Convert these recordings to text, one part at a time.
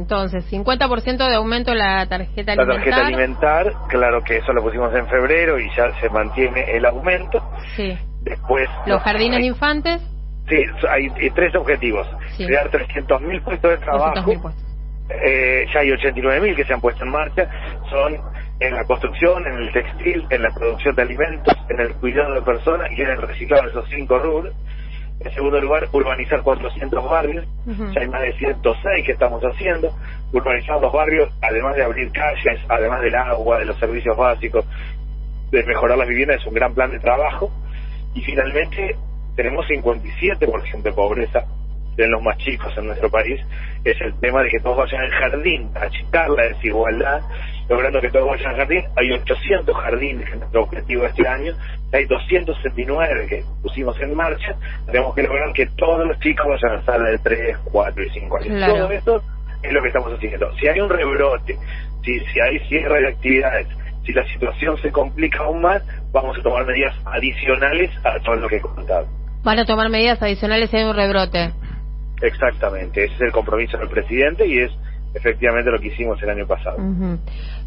Entonces, 50% de aumento en la tarjeta alimentar. La tarjeta alimentar, claro que eso lo pusimos en febrero y ya se mantiene el aumento. Sí. Después... ¿Los jardines de infantes? Sí, hay 3 objetivos. Sí. Crear 300.000 puestos de trabajo. 200.000 puestos. Ya hay 89.000 que se han puesto en marcha. Son en la construcción, en el textil, en la producción de alimentos, en el cuidado de personas y en el reciclado de esos 5 rubros. En segundo lugar, urbanizar 400 barrios. Ya hay más de 106 que estamos haciendo. Urbanizar los barrios, además de abrir calles, además del agua, de los servicios básicos, de mejorar las viviendas, es un gran plan de trabajo. Y finalmente, tenemos 57% de pobreza de los más chicos en nuestro país. Es el tema de que todos vayan al jardín, achicar la desigualdad, logrando que todos vayan al jardín. Hay 800 jardines, que es nuestro objetivo este año. Hay 269 que pusimos en marcha. Tenemos que lograr que todos los chicos vayan a la sala de 3, 4 y 5 años. Claro. Todo esto es lo que estamos haciendo. Si hay un rebrote, si hay cierre de actividades, si la situación se complica aún más, vamos a tomar medidas adicionales a todo lo que he comentado. Van a tomar medidas adicionales si hay un rebrote. Exactamente, ese es el compromiso del presidente y es efectivamente lo que hicimos el año pasado.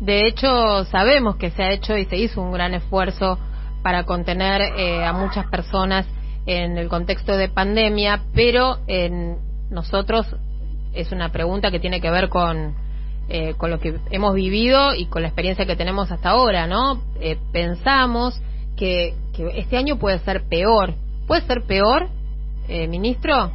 De hecho, sabemos que se ha hecho y se hizo un gran esfuerzo para contener a muchas personas en el contexto de pandemia, pero nosotros, es una pregunta que tiene que ver con lo que hemos vivido y con la experiencia que tenemos hasta ahora, ¿no? Pensamos que este año puede ser peor. ¿Puede ser peor, ministro?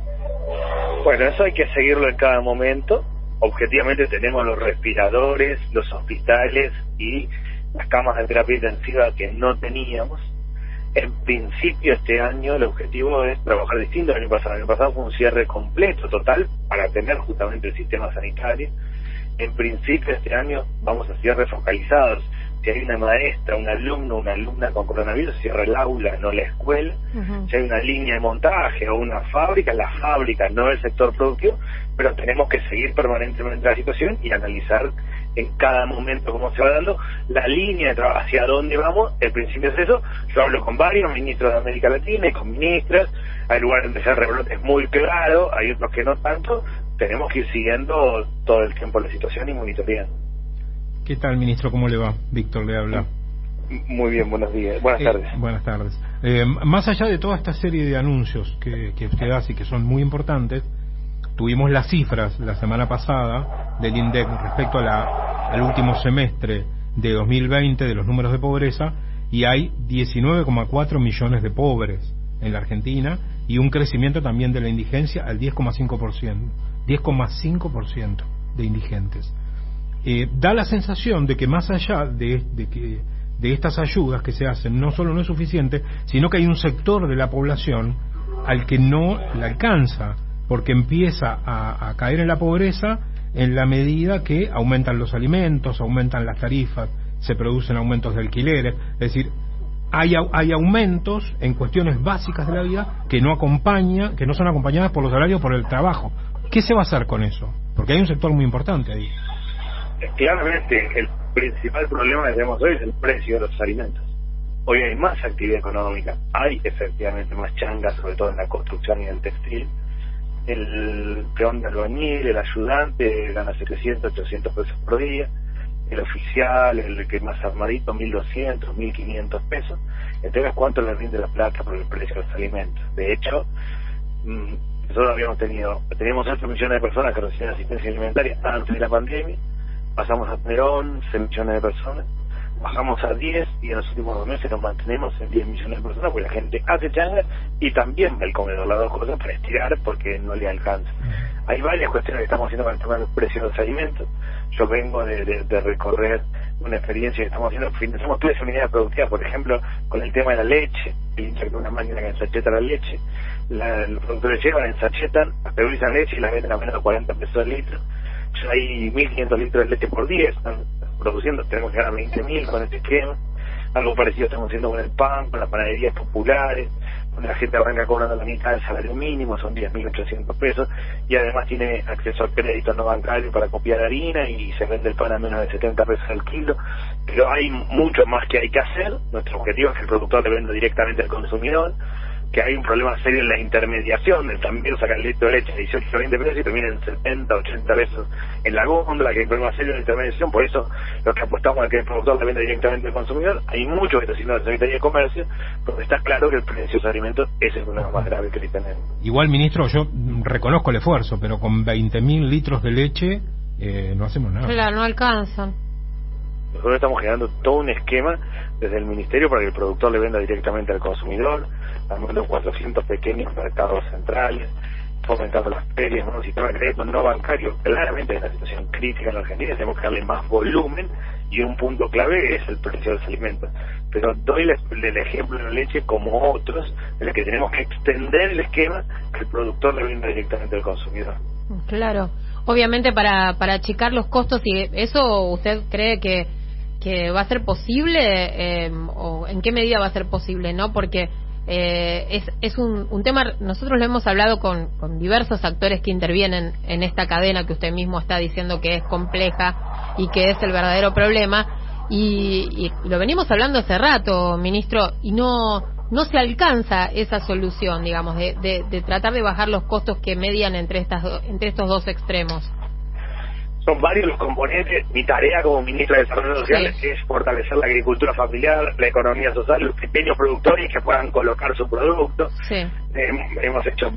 Bueno, eso hay que seguirlo en cada momento. Objetivamente tenemos los respiradores, los hospitales y las camas de terapia intensiva que no teníamos. En principio este año el objetivo es trabajar distinto al año pasado. El año pasado fue un cierre completo, total, para tener justamente el sistema sanitario. En principio este año vamos a cierres focalizados. Si hay una maestra, un alumno, una alumna con coronavirus, cierra el aula, no la escuela. Si hay una línea de montaje o una fábrica, la fábrica, no el sector productivo, pero tenemos que seguir permanentemente la situación y analizar en cada momento cómo se va dando la línea de trabajo, hacia dónde vamos. El principio es eso. Yo hablo con varios ministros de América Latina y con ministras. Hay lugares donde se rebrotes muy claro, hay otros que no tanto. Tenemos que ir siguiendo todo el tiempo la situación y monitoreando. ¿Qué tal, ministro? ¿Cómo le va? Víctor le habla. Muy bien, buenos días. Buenas tardes. Buenas tardes. Más allá de toda esta serie de anuncios que usted hace y que son muy importantes, tuvimos las cifras la semana pasada del INDEC respecto al último semestre de 2020 de los números de pobreza, y hay 19,4 millones de pobres en la Argentina y un crecimiento también de la indigencia al 10,5%. 10,5% de indigentes. Da la sensación de que más allá de estas ayudas que se hacen, no solo no es suficiente, sino que hay un sector de la población al que no la alcanza, porque empieza a caer en la pobreza en la medida que aumentan los alimentos, aumentan las tarifas, se producen aumentos de alquileres. Es decir, hay aumentos en cuestiones básicas de la vida que no son acompañadas por los salarios, por el trabajo. ¿Qué se va a hacer con eso? Porque hay un sector muy importante ahí. Claramente, el principal problema que tenemos hoy es el precio de los alimentos. Hoy hay más actividad económica, hay efectivamente más changas, sobre todo en la construcción y en el textil. El peón de albañil, el ayudante, gana 700, 800 pesos por día. El oficial, el que más armadito, 1.200, 1.500 pesos. Entonces, ¿cuánto le rinde la plata por el precio de los alimentos? De hecho, nosotros teníamos 8 millones de personas que recibían asistencia alimentaria antes de la pandemia. Pasamos a tener 11 millones de personas, bajamos a 10 y en los últimos 2 meses nos mantenemos en 10 millones de personas, porque la gente hace changas y también va al comedor, las dos cosas, para estirar porque no le alcanza. Hay varias cuestiones que estamos haciendo para el tema del precio de los alimentos. Yo vengo de recorrer una experiencia que estamos haciendo, financiamos toda esa unidad productiva, por ejemplo, con el tema de la leche, con una máquina que ensacheta la leche. Los productores llevan, ensachetan, pasteurizan leche y la venden a menos de 40 pesos el litro. Ya hay 1.500 litros de leche por día, están produciendo, tenemos que ganar 20.000 con este esquema. Algo parecido estamos haciendo con el pan, con las panaderías populares, donde la gente arranca cobrando la mitad del salario mínimo, son 10.800 pesos, y además tiene acceso al crédito no bancario para copiar harina y se vende el pan a menos de 70 pesos al kilo. Pero hay mucho más que hay que hacer. Nuestro objetivo es que el productor le venda directamente al consumidor, que hay un problema serio en la intermediación, también sacar el litro de leche a 18 o 20 pesos y termina en 70, 80 pesos en la góndola, que hay un problema serio en la intermediación. Por eso los que apostamos a que el productor le venda directamente al consumidor, hay mucho que está haciendo la Secretaría de Comercio, porque está claro que el precio de los alimentos es el problema más grave que tenemos. Igual, ministro, yo reconozco el esfuerzo, pero con 20.000 litros de leche no hacemos nada. Claro, no alcanzan. Nosotros estamos generando todo un esquema desde el Ministerio para que el productor le venda directamente al consumidor, armando 400 pequeños mercados centrales, fomentando las ferias, un sistema de crédito no bancario. Claramente es una situación crítica en la Argentina, tenemos que darle más volumen y un punto clave es el precio de los alimentos. Pero doy el ejemplo de la leche como otros, en el que tenemos que extender el esquema que el productor le venda directamente al consumidor. Claro, obviamente para achicar los costos, y eso usted cree que va a ser posible, o en qué medida va a ser posible, ¿no? Porque es un tema, nosotros lo hemos hablado con diversos actores que intervienen en esta cadena que usted mismo está diciendo que es compleja y que es el verdadero problema, y lo venimos hablando hace rato, ministro, y no se alcanza esa solución, digamos, de tratar de bajar los costos que median entre estos dos extremos. Son varios los componentes. Mi tarea como ministra de Desarrollo Social es fortalecer la agricultura familiar, la economía social, los pequeños productores que puedan colocar su producto. Hemos hecho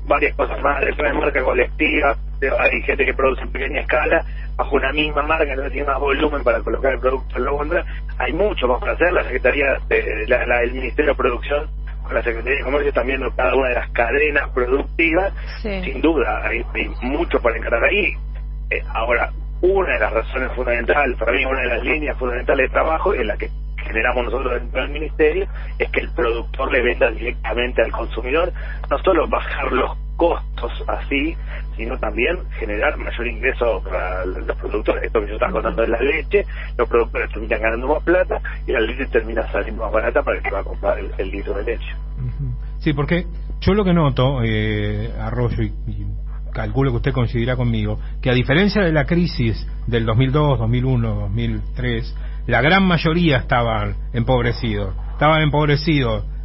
varias cosas más, el plan de marca colectiva, hay gente que produce en pequeña escala, bajo una misma marca, entonces tiene más volumen para colocar el producto en la góndola. Hay mucho más para hacer. La Secretaría, el Ministerio de Producción, con la Secretaría de Comercio también, cada una de las cadenas productivas, sin duda, hay mucho para encarar ahí. Ahora, una de las razones fundamentales, para mí una de las líneas fundamentales de trabajo en la que generamos nosotros dentro del Ministerio, es que el productor le venda directamente al consumidor, no solo bajar los costos así, sino también generar mayor ingreso para los productores. Esto que yo estaba contando de la leche, los productores terminan ganando más plata y la leche termina saliendo más barata para el que va a comprar el litro de leche. Sí, porque yo lo que noto, Arroyo, y calculo que usted coincidirá conmigo, que a diferencia de la crisis del 2002, 2001, 2003, la gran mayoría estaban empobrecidos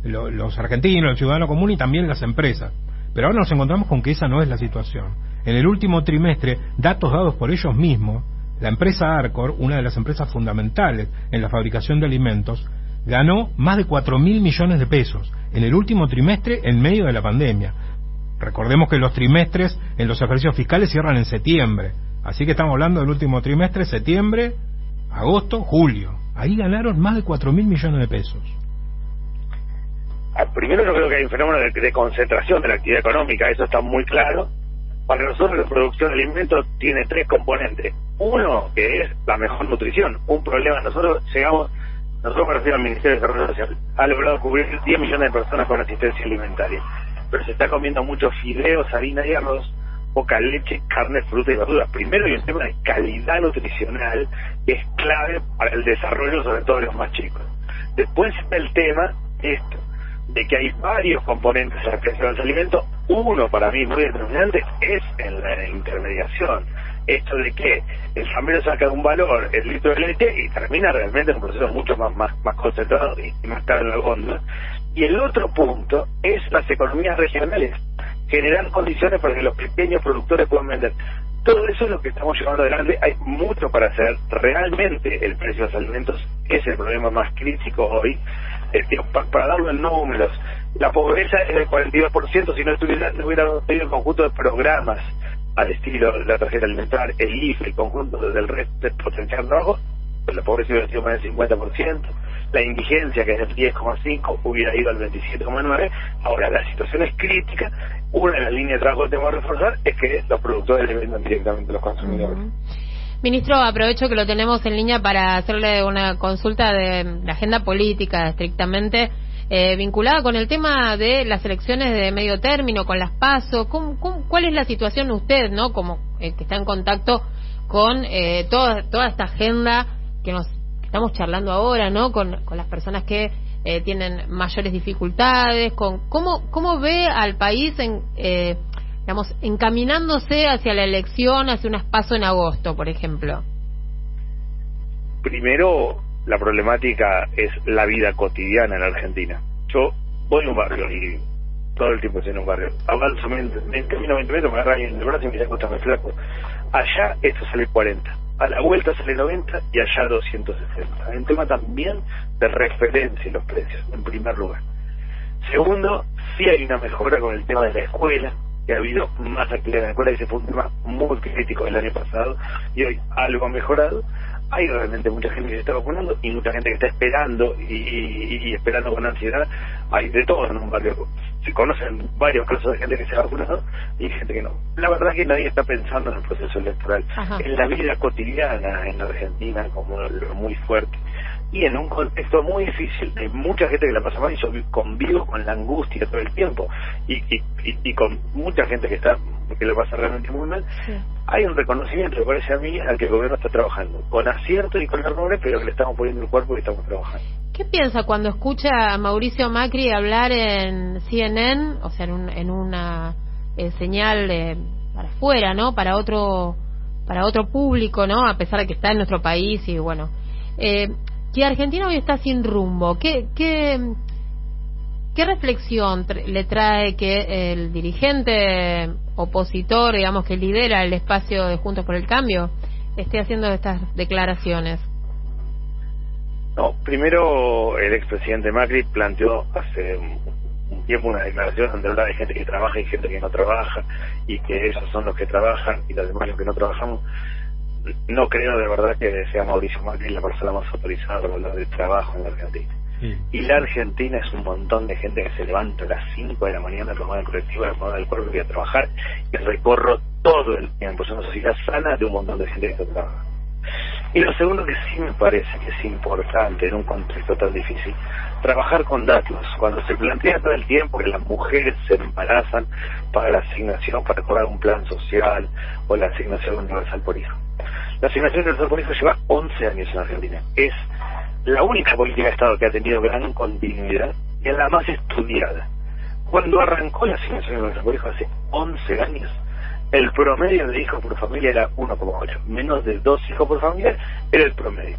los argentinos, el ciudadano común y también las empresas. Pero ahora nos encontramos con que esa no es la situación. En el último trimestre, datos dados por ellos mismos, la empresa Arcor, una de las empresas fundamentales en la fabricación de alimentos, ganó más de 4.000 millones de pesos en el último trimestre en medio de la pandemia. Recordemos que los trimestres en los ejercicios fiscales cierran en septiembre, así que estamos hablando del último trimestre, septiembre, agosto, julio. Ahí ganaron más de 4.000 millones de pesos. Primero yo creo que hay un fenómeno de concentración de la actividad económica, eso está muy claro. Para nosotros la producción de alimentos tiene tres componentes. Uno, que es la mejor nutrición. Un problema, nosotros me refiero al Ministerio de Desarrollo Social, ha logrado cubrir 10 millones de personas con asistencia alimentaria, pero se está comiendo muchos fideos, harina y arroz, poca leche, carne, fruta y verduras. Primero hay un tema de calidad nutricional que es clave para el desarrollo, sobre todo de los más chicos. Después está el tema de que hay varios componentes en la creación de los alimentos. Uno, para mí muy determinante, es en la intermediación. Esto de que el familiar saca un valor el litro de leche y termina realmente en un proceso mucho más concentrado y más caro en la góndola. Y el otro punto es las economías regionales, generar condiciones para que los pequeños productores puedan vender. Todo eso es lo que estamos llevando adelante. Hay mucho para hacer. Realmente el precio de los alimentos es el problema más crítico hoy. Para darlo en números, la pobreza es del 42%. Si no hubiéramos tenido un conjunto de programas al estilo de la tarjeta alimentar, el IFE, el conjunto del resto de potencial trabajo, pues la pobreza hubiera sido más del 50%. La indigencia, que es del 10,5, hubiera ido al 27,9. Ahora, la situación es crítica. Una de las líneas de trabajo que tenemos que reforzar es que los productores le vendan directamente a los consumidores. Ministro, aprovecho que lo tenemos en línea para hacerle una consulta de la agenda política estrictamente vinculada con el tema de las elecciones de medio término, con las PASO. ¿Cuál es la situación usted, no, como que está en contacto con toda esta agenda que estamos charlando ahora, ¿no? Con las personas que tienen mayores dificultades, cómo ve al país digamos, encaminándose hacia la elección, hacia unas PASO en agosto, por ejemplo? Primero, la problemática es la vida cotidiana en la Argentina. Yo voy a un barrio y todo el tiempo estoy en un barrio. Avanzo, camino 20 metros, me agarra alguien del brazo y me dice, escúchame, flaco, allá esto sale 40, a la vuelta sale 90 y allá 260. Hay un tema también de referencia en los precios, en primer lugar. Segundo, sí hay una mejora con el tema de la escuela, que ha habido más actividad en la escuela, y ese fue un tema muy crítico el año pasado, y hoy algo ha mejorado. Hay realmente mucha gente que se está vacunando y mucha gente que está esperando y esperando con ansiedad. Hay de todo en un barrio. Se conocen varios casos de gente que se ha vacunado y gente que no. La verdad es que nadie está pensando en el proceso electoral. Ajá. En la vida cotidiana en la Argentina como lo muy fuerte. Y en un contexto muy difícil, de mucha gente que la pasa mal y yo convivo con la angustia todo el tiempo y con mucha gente que lo pasa realmente muy mal. Sí. Hay un reconocimiento, me parece a mí, al que el gobierno está trabajando, con acierto y con errores, pero que le estamos poniendo el cuerpo y estamos trabajando. ¿Qué piensa cuando escucha a Mauricio Macri hablar en CNN, o sea, en una señal para afuera, ¿no? Para otro público, ¿no? A pesar de que está en nuestro país y bueno, que Argentina hoy está sin rumbo. ¿Qué reflexión le trae que el dirigente opositor, digamos, que lidera el espacio de Juntos por el Cambio, esté haciendo estas declaraciones? No, primero el expresidente Macri planteó hace un tiempo una declaración donde habla de gente que trabaja y gente que no trabaja, y que esos son los que trabajan y los demás los que no trabajamos. No creo de verdad que sea Mauricio Macri la persona más autorizada para hablar de trabajo en la Argentina. Sí. Y la Argentina es un montón de gente que se levanta a las 5 de la mañana a tomar el colectivo, a tomar el cuerpo y a trabajar, y recorro todo el tiempo. Es una sociedad sana de un montón de gente que está trabajando. Y lo segundo que sí me parece que es importante en un contexto tan difícil, trabajar con datos. Cuando se plantea todo el tiempo que las mujeres se embarazan para la asignación, para cobrar un plan social o la asignación universal por hijo. La asignación universal por hijo lleva 11 años en Argentina. Es la única política de Estado que ha tenido gran continuidad y es la más estudiada. Cuando arrancó la asignación universal por hijo hace 11 años, el promedio de hijos por familia era 1,8. Menos de 2 hijos por familia era el promedio.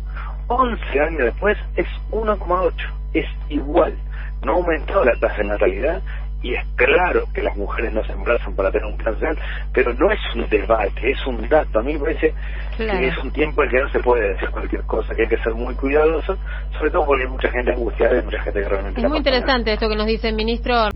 11 años después es 1,8. Es igual. No ha aumentado la tasa de natalidad y es claro que las mujeres no se embarazan para tener un plan social, pero no es un debate, es un dato. A mí me parece que es un tiempo en que no se puede decir cualquier cosa, que hay que ser muy cuidadoso, sobre todo porque hay mucha gente angustiada y mucha gente que realmente... Es muy interesante esto que nos dice el ministro.